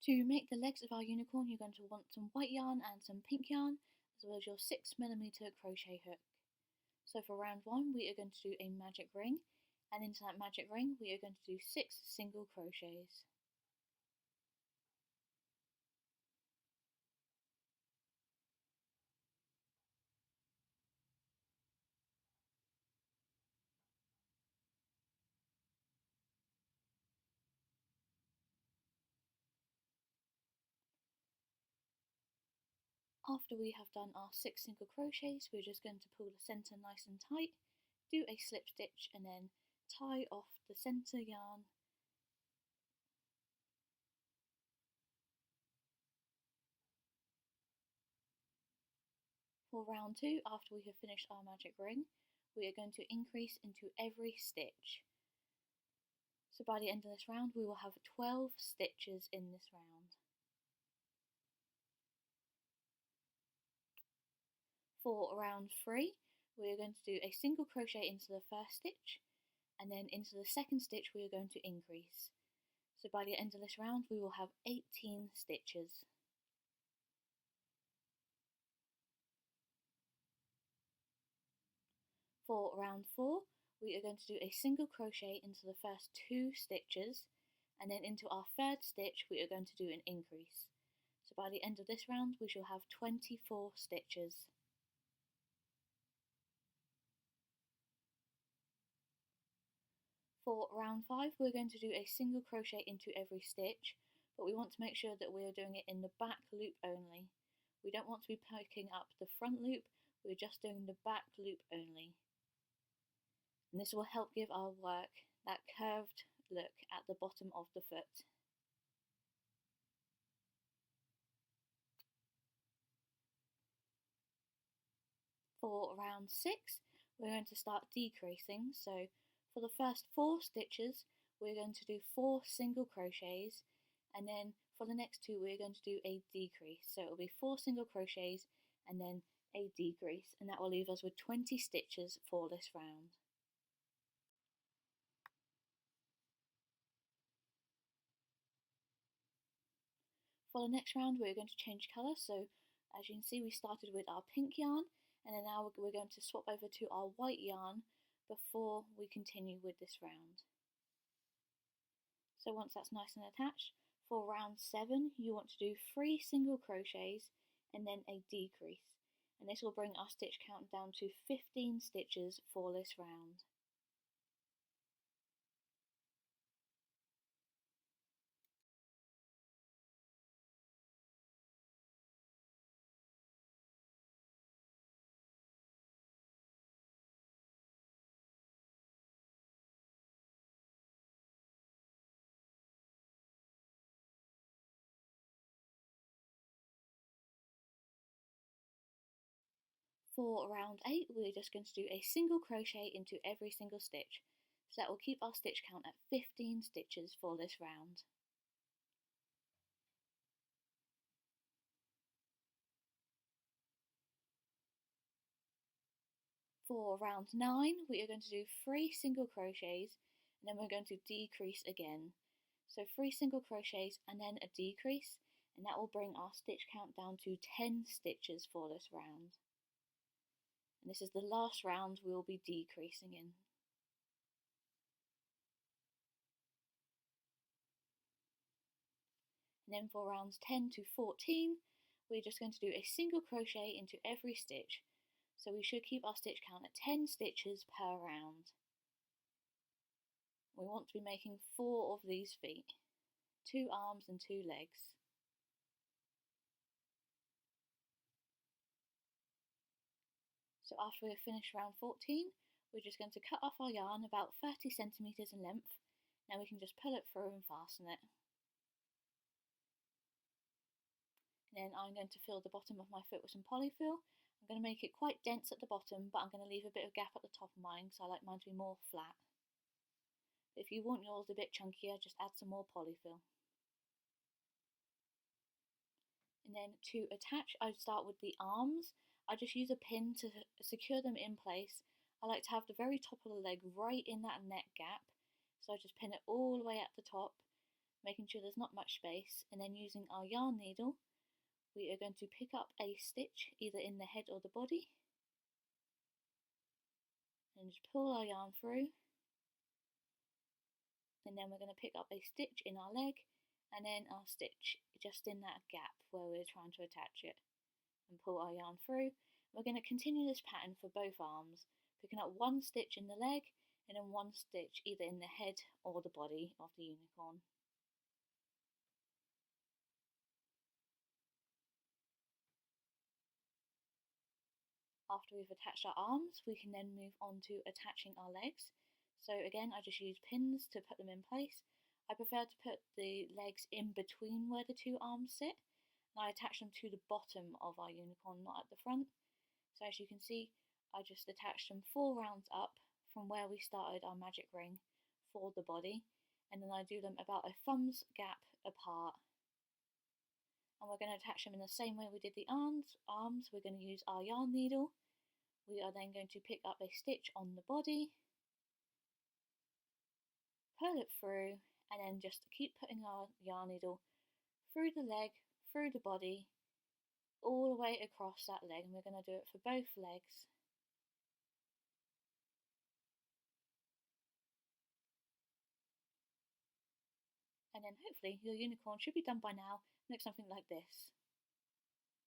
To make the legs of our unicorn, you're going to want some white yarn and some pink yarn, as well as your 6mm crochet hook. So for round 1, we are going to do a magic ring, and into that magic ring we are going to do 6 single crochets. After we have done our 6 single crochets, we're just going to pull the centre nice and tight, do a slip stitch and then tie off the centre yarn. For round 2, after we have finished our magic ring, we are going to increase into every stitch. So by the end of this round we will have 12 stitches in this round. For round 3, we are going to do a single crochet into the first stitch, and then into the second stitch we are going to increase. So by the end of this round we will have 18 stitches. For round 4, we are going to do a single crochet into the first 2 stitches, and then into our third stitch we are going to do an increase. So by the end of this round we shall have 24 stitches. For round 5, we're going to do a single crochet into every stitch, but we want to make sure that we are doing it in the back loop only. We don't want to be picking up the front loop, we're just doing the back loop only. And this will help give our work that curved look at the bottom of the foot. For round 6, we're going to start decreasing. So for the first 4 stitches, we're going to do 4 single crochets, and then for the next 2 we're going to do a decrease. So it will be 4 single crochets and then a decrease, and that will leave us with 20 stitches for this round. For the next round we're going to change colour, so as you can see we started with our pink yarn, and then now we're going to swap over to our white yarn before we continue with this round. So once that's nice and attached, for round 7 you want to do 3 single crochets and then a decrease, and this will bring our stitch count down to 15 stitches for this round. For round 8 we're just going to do a single crochet into every single stitch, so that will keep our stitch count at 15 stitches for this round. For round 9 we are going to do 3 single crochets and then we're going to decrease again. So 3 single crochets and then a decrease, and that will bring our stitch count down to 10 stitches for this round. And this is the last round we will be decreasing in. And then for rounds 10 to 14 we're just going to do a single crochet into every stitch, so we should keep our stitch count at 10 stitches per round. We want to be making 4 of these feet, 2 arms and 2 legs. So after we've finished round 14, we're just going to cut off our yarn about 30 centimetres in length. Now we can just pull it through and fasten it. And then I'm going to fill the bottom of my foot with some polyfill. I'm going to make it quite dense at the bottom, but I'm going to leave a bit of gap at the top of mine because I like mine to be more flat. If you want yours a bit chunkier, just add some more polyfill. And then to attach, I start with the arms. I just use a pin to secure them in place. I like to have the very top of the leg right in that neck gap, so I just pin it all the way at the top, making sure there's not much space, and then using our yarn needle, we are going to pick up a stitch either in the head or the body, and just pull our yarn through, and then we're going to pick up a stitch in our leg, and then our stitch just in that gap where we're trying to attach it, and pull our yarn through. We're going to continue this pattern for both arms, picking up one stitch in the leg and then one stitch either in the head or the body of the unicorn. After we've attached our arms, we can then move on to attaching our legs. So again, I just use pins to put them in place. I prefer to put the legs in between where the two arms sit, and I attach them to the bottom of our unicorn, not at the front. So as you can see, I just attached them 4 rounds up from where we started our magic ring for the body, and then I do them about a thumb's gap apart. And we're going to attach them in the same way we did the arms. We're going to use our yarn needle. We are then going to pick up a stitch on the body, pull it through, and then just keep putting our yarn needle through the leg, through the body, all the way across that leg, and we're going to do it for both legs. And then hopefully your unicorn should be done by now, look something like this.